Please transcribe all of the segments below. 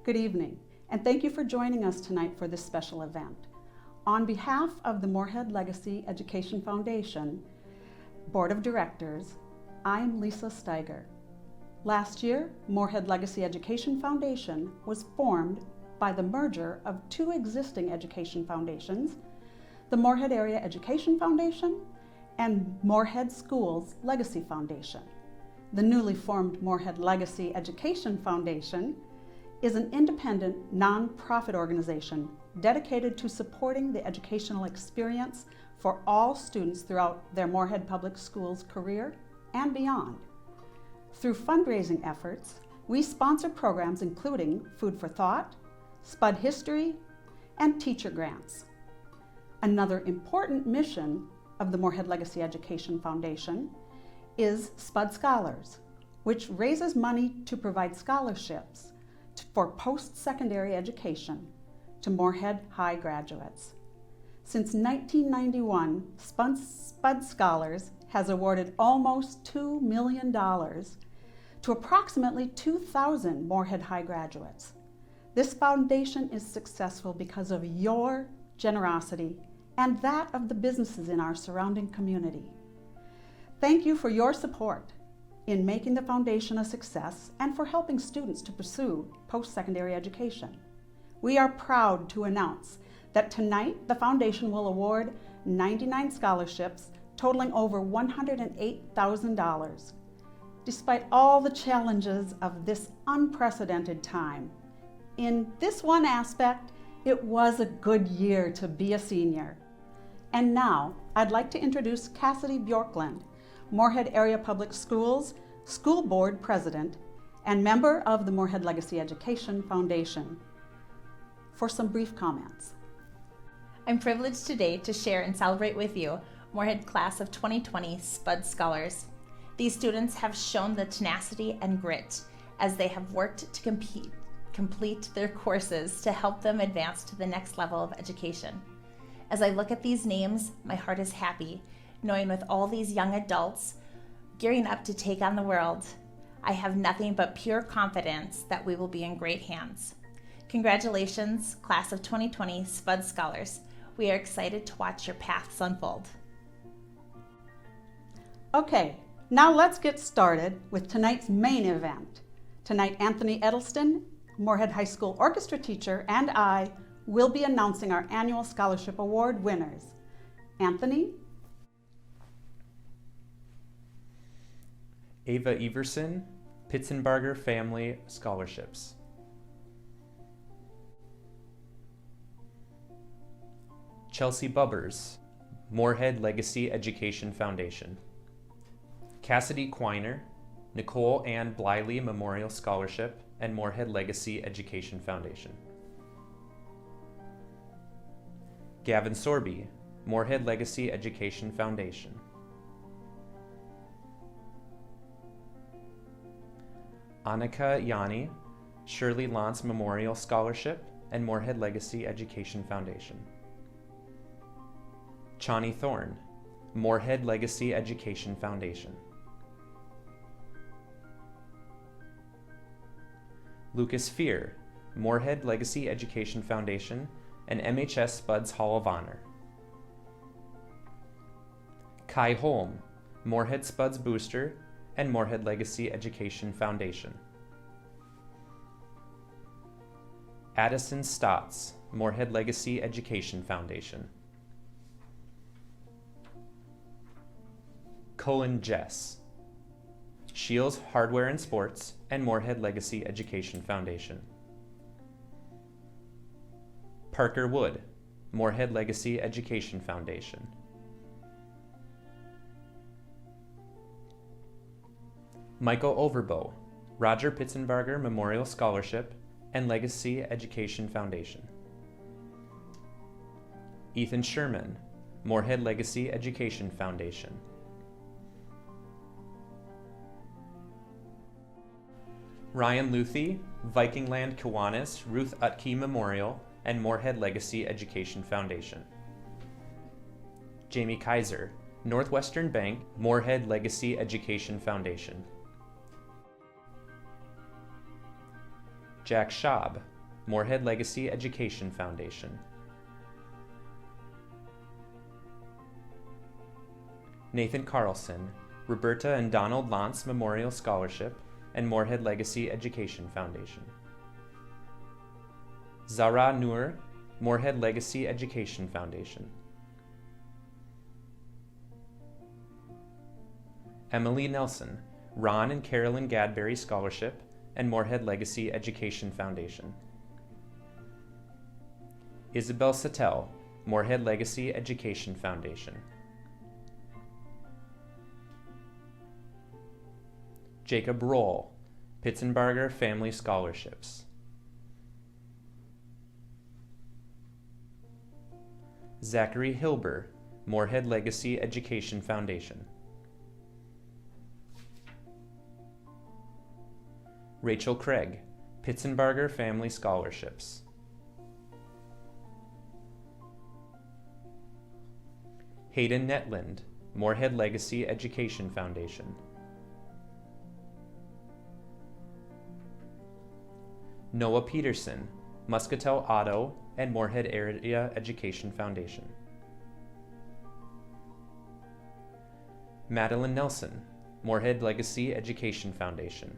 Good evening, and thank you for joining us tonight for this special event. On behalf of the Moorhead Legacy Education Foundation Board of Directors, I'm Lisa Steiger. Last year, Moorhead Legacy Education Foundation was formed by the merger of two existing education foundations, the Moorhead Area Education Foundation and Moorhead Schools Legacy Foundation. The newly formed Moorhead Legacy Education Foundation is an independent, non-profit organization dedicated to supporting the educational experience for all students throughout their Moorhead Public Schools career and beyond. Through fundraising efforts, we sponsor programs including Food for Thought, Spud History, and teacher grants. Another important mission of the Moorhead Legacy Education Foundation is Spud Scholars, which raises money to provide scholarships for post-secondary education to Moorhead High graduates. Since 1991, Spud Scholars has awarded almost $2 million to approximately 2,000 Moorhead High graduates. This foundation is successful because of your generosity and that of the businesses in our surrounding community. Thank you for your support in making the foundation a success and for helping students to pursue post-secondary education. We are proud to announce that tonight the foundation will award 99 scholarships totaling over $108,000. Despite all the challenges of this unprecedented time, in this one aspect, it was a good year to be a senior. And now, I'd like to introduce Cassidy Bjorklund, Moorhead Area Public Schools School Board President and member of the Moorhead Legacy Education Foundation, for some brief comments. I'm privileged today to share and celebrate with you Moorhead Class of 2020 Spud Scholars. These students have shown the tenacity and grit as they have worked to complete their courses to help them advance to the next level of education. As I look at these names, my heart is happy, knowing with all these young adults gearing up to take on the world, I have nothing but pure confidence that we will be in great hands. Congratulations, Class of 2020 Spud Scholars. We are excited to watch your paths unfold. Okay, now let's get started with tonight's main event. Tonight, Anthony Edelston, Moorhead High School orchestra teacher, and I will be announcing our annual scholarship award winners. Anthony? Ava Everson, Pitzenbarger Family Scholarships. Chelsea Bubbers, Moorhead Legacy Education Foundation. Cassidy Quiner, Nicole Ann Bliley Memorial Scholarship and Moorhead Legacy Education Foundation. Gavin Sorby, Moorhead Legacy Education Foundation. Annika Yanni, Shirley Lance Memorial Scholarship and Moorhead Legacy Education Foundation. Chani Thorne, Moorhead Legacy Education Foundation. Lucas Fear, Moorhead Legacy Education Foundation and MHS Spud's Hall of Honor. Kai Holm, Moorhead Spud's Booster and Moorhead Legacy Education Foundation. Addison Stotts, Moorhead Legacy Education Foundation. Colin Jess, Shields Hardware and Sports and Moorhead Legacy Education Foundation. Parker Wood, Moorhead Legacy Education Foundation. Michael Overbo, Roger Pitzenbarger Memorial Scholarship and Legacy Education Foundation. Ethan Sherman, Moorhead Legacy Education Foundation. Ryan Luthi, Vikingland Kiwanis Ruth Utke Memorial and Moorhead Legacy Education Foundation. Jamie Kaiser, Northwestern Bank, Moorhead Legacy Education Foundation. Jack Schaub, Moorhead Legacy Education Foundation. Nathan Carlson, Roberta and Donald Lantz Memorial Scholarship and Moorhead Legacy Education Foundation. Zara Noor, Moorhead Legacy Education Foundation. Emily Nelson, Ron and Carolyn Gadberry Scholarship and Moorhead Legacy Education Foundation. Isabel Sattel, Moorhead Legacy Education Foundation. Jacob Roll, Pitzenbarger Family Scholarships. Zachary Hilber, Moorhead Legacy Education Foundation. Rachel Craig, Pitzenbarger Family Scholarships. Hayden Netland, Moorhead Legacy Education Foundation. Noah Peterson, Muscatel Auto and Moorhead Area Education Foundation. Madeline Nelson, Moorhead Legacy Education Foundation.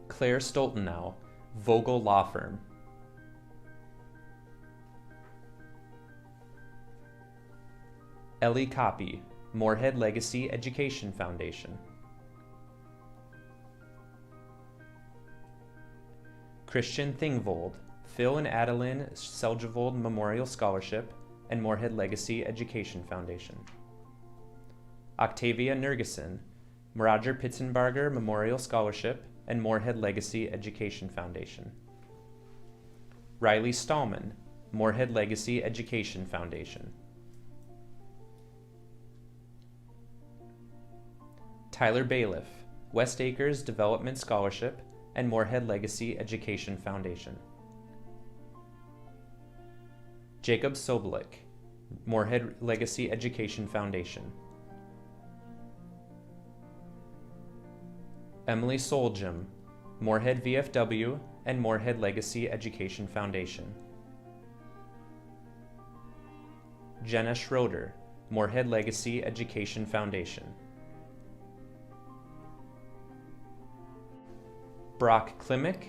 Claire Stoltenau, Vogel Law Firm. Ellie Copy, Moorhead Legacy Education Foundation. Christian Thingvold, Phil and Adeline Seljevold Memorial Scholarship and Moorhead Legacy Education Foundation. Octavia Nergesen, Roger Pitzenbarger Memorial Scholarship and Moorhead Legacy Education Foundation. Riley Stallman, Moorhead Legacy Education Foundation. Tyler Bailiff, West Acres Development Scholarship and Moorhead Legacy Education Foundation. Jacob Sobolik, Moorhead Legacy Education Foundation. Emily Soljum, Moorhead VFW and Moorhead Legacy Education Foundation. Jenna Schroeder, Moorhead Legacy Education Foundation. Brock Klimek,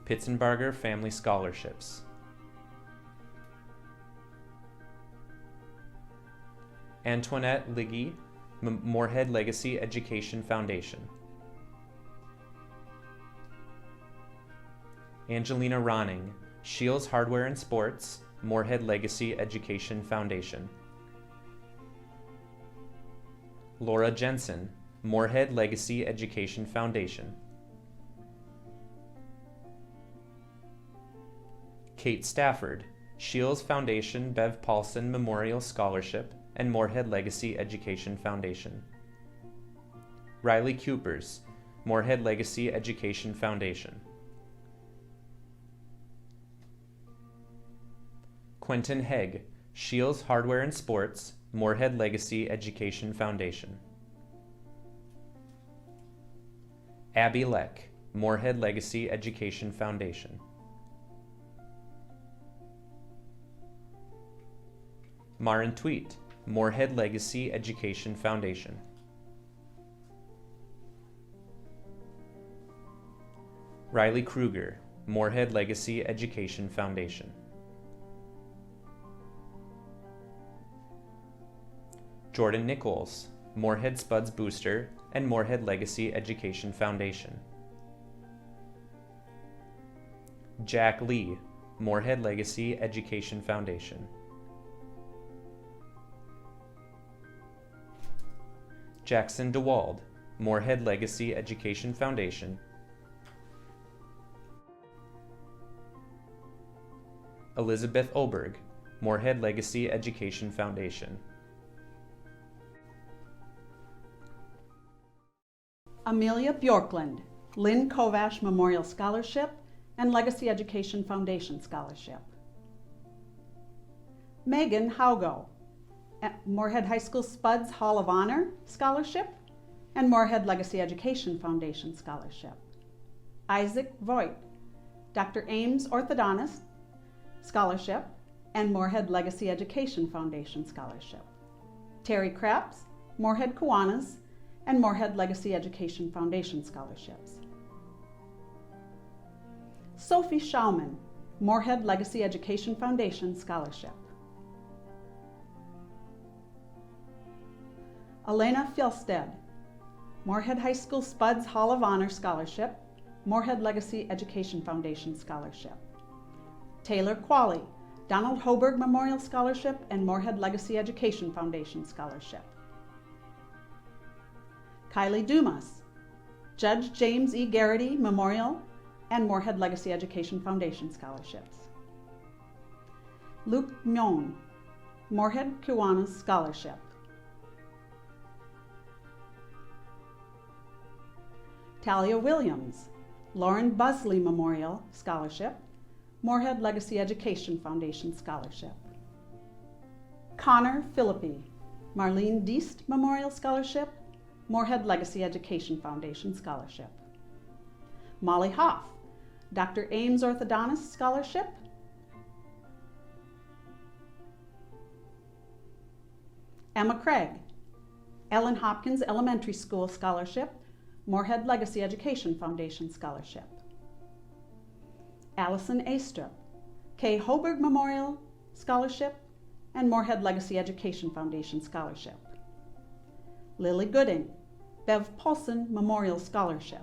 Pitzenbarger Family Scholarships. Antoinette Liggy, Moorhead Legacy Education Foundation. Angelina Ronning, Shields Hardware and Sports, Moorhead Legacy Education Foundation. Laura Jensen, Moorhead Legacy Education Foundation. Kate Stafford, Shields Foundation Bev Paulson Memorial Scholarship and Moorhead Legacy Education Foundation. Riley Cupers, Moorhead Legacy Education Foundation. Quentin Hegg, Shields Hardware and Sports, Moorhead Legacy Education Foundation. Abby Leck, Moorhead Legacy Education Foundation. Marin Tweet, Moorhead Legacy Education Foundation. Riley Kruger, Moorhead Legacy Education Foundation. Jordan Nichols, Moorhead Spuds Booster and Moorhead Legacy Education Foundation. Jack Lee, Moorhead Legacy Education Foundation. Jackson DeWald, Moorhead Legacy Education Foundation. Elizabeth Oberg, Moorhead Legacy Education Foundation. Amelia Bjorklund, Lynn Kovash Memorial Scholarship and Legacy Education Foundation Scholarship. Megan Haugo, Moorhead High School Spuds Hall of Honor Scholarship and Moorhead Legacy Education Foundation Scholarship. Isaac Voigt, Dr. Ames Orthodontist Scholarship and Moorhead Legacy Education Foundation Scholarship. Terry Krebs, Moorhead Kiwanis, and Moorhead Legacy Education Foundation Scholarships. Sophie Schauman, Moorhead Legacy Education Foundation Scholarship. Elena Fjellstead, Moorhead High School Spud's Hall of Honor Scholarship, Moorhead Legacy Education Foundation Scholarship. Taylor Qualley, Donald Hoberg Memorial Scholarship and Moorhead Legacy Education Foundation Scholarship. Kylie Dumas, Judge James E. Garrity Memorial and Moorhead Legacy Education Foundation Scholarships. Luke Myon, Moorhead Kiwanis Scholarship. Talia Williams, Lauren Busley Memorial Scholarship, Moorhead Legacy Education Foundation Scholarship. Connor Philippi, Marlene Deist Memorial Scholarship, Moorhead Legacy Education Foundation Scholarship. Molly Hoff, Dr. Ames Orthodontist Scholarship. Emma Craig, Ellen Hopkins Elementary School Scholarship, Moorhead Legacy Education Foundation Scholarship. Allison Astrup, Kay Hoberg Memorial Scholarship and Moorhead Legacy Education Foundation Scholarship. Lily Gooding, Bev Paulson Memorial Scholarship.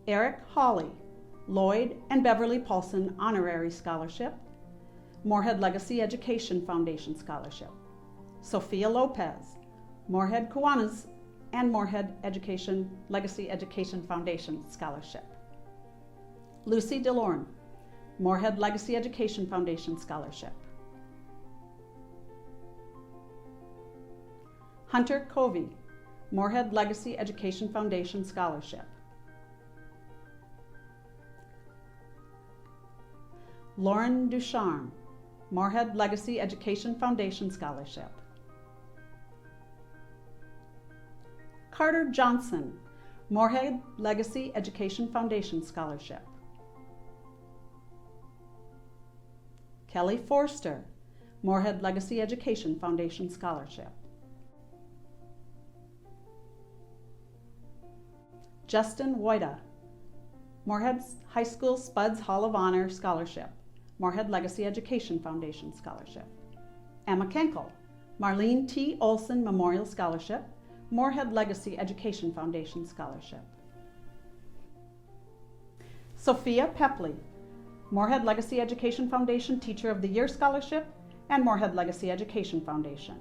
Eric Hawley, Lloyd and Beverly Paulson Honorary Scholarship, Moorhead Legacy Education Foundation Scholarship. Sophia Lopez, Moorhead Kiwanis and Moorhead Legacy Education Foundation Scholarship. Lucy DeLorme, Moorhead Legacy Education Foundation Scholarship. Hunter Covey, Moorhead Legacy Education Foundation Scholarship. Lauren Ducharme, Moorhead Legacy Education Foundation Scholarship. Carter Johnson, Moorhead Legacy Education Foundation Scholarship. Kelly Forster, Moorhead Legacy Education Foundation Scholarship. Justin Woida, Moorhead High School Spud's Hall of Honor Scholarship, Moorhead Legacy Education Foundation Scholarship. Emma Kenkel, Marlene T. Olson Memorial Scholarship, Moorhead Legacy Education Foundation Scholarship. Sophia Pepley, Moorhead Legacy Education Foundation Teacher of the Year Scholarship and Moorhead Legacy Education Foundation.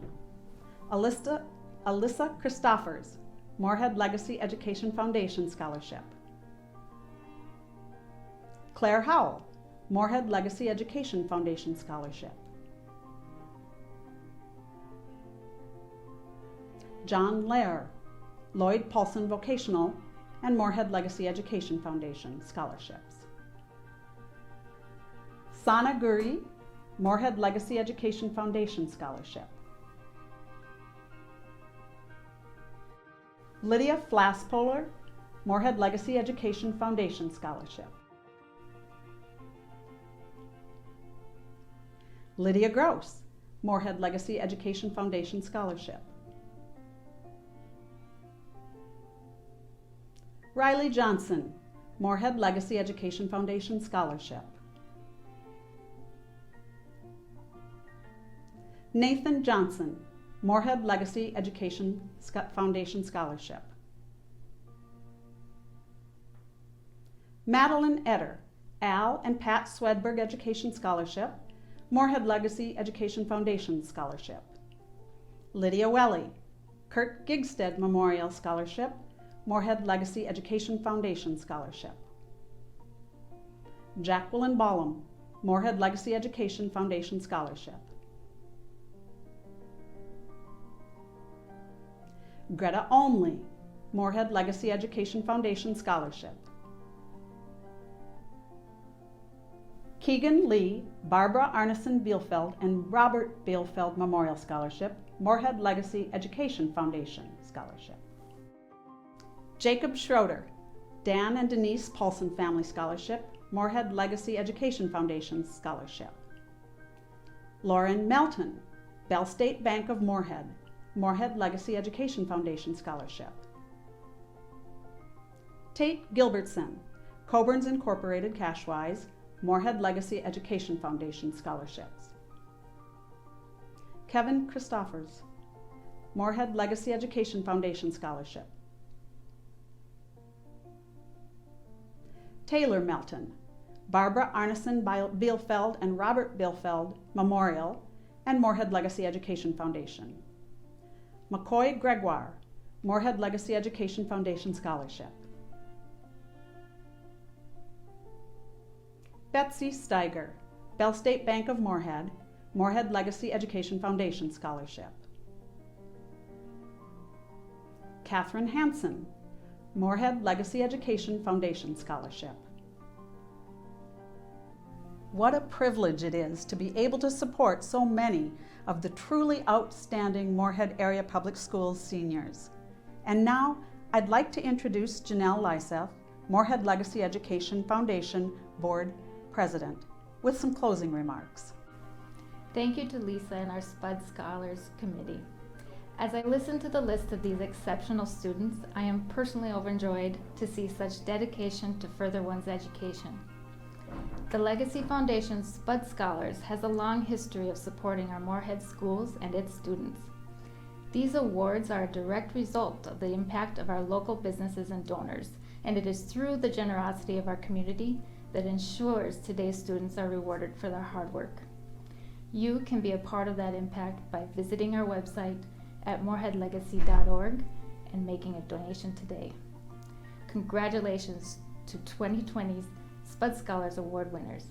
Alyssa Christoffers, Moorhead Legacy Education Foundation Scholarship. Claire Howell, Moorhead Legacy Education Foundation Scholarship. John Lair, Lloyd Paulson Vocational and Moorhead Legacy Education Foundation Scholarships. Sana Guri, Moorhead Legacy Education Foundation Scholarship. Lydia Flaspoler, Moorhead Legacy Education Foundation Scholarship. Lydia Gross, Moorhead Legacy Education Foundation Scholarship. Riley Johnson, Moorhead Legacy Education Foundation Scholarship. Nathan Johnson, Moorhead Legacy Education Foundation Scholarship. Madeline Etter, Al and Pat Swedberg Education Scholarship, Moorhead Legacy Education Foundation Scholarship. Lydia Welly, Kurt Gigstead Memorial Scholarship, Moorhead Legacy Education Foundation Scholarship. Jacqueline Ballum, Moorhead Legacy Education Foundation Scholarship. Greta Olmley, Moorhead Legacy Education Foundation Scholarship. Keegan Lee, Barbara Arneson Bielfeld, and Robert Bielfeld Memorial Scholarship, Moorhead Legacy Education Foundation Scholarship. Jacob Schroeder, Dan and Denise Paulson Family Scholarship, Moorhead Legacy Education Foundation Scholarship. Lauren Melton, Bell State Bank of Moorhead, Moorhead Legacy Education Foundation Scholarship. Tate Gilbertson, Coburn's Incorporated Cashwise, Moorhead Legacy Education Foundation Scholarships. Kevin Christoffers, Moorhead Legacy Education Foundation Scholarship. Taylor Melton, Barbara Arneson Bielfeld and Robert Bielfeld Memorial and Moorhead Legacy Education Foundation. McCoy Gregoire, Moorhead Legacy Education Foundation Scholarship. Betsy Steiger, Bell State Bank of Moorhead, Moorhead Legacy Education Foundation Scholarship. Catherine Hansen, Moorhead Legacy Education Foundation Scholarship. What a privilege it is to be able to support so many of the truly outstanding Moorhead Area Public Schools seniors. And now, I'd like to introduce Janelle Lyseth, Moorhead Legacy Education Foundation Board President, with some closing remarks. Thank you to Lisa and our Spud Scholars Committee. As I listen to the list of these exceptional students, I am personally overjoyed to see such dedication to further one's education. The Legacy Foundation's Spud Scholars has a long history of supporting our Moorhead schools and its students. These awards are a direct result of the impact of our local businesses and donors, and it is through the generosity of our community that ensures today's students are rewarded for their hard work. You can be a part of that impact by visiting our website at moorheadlegacy.org and making a donation today. Congratulations to 2020's Spud Scholars Award winners.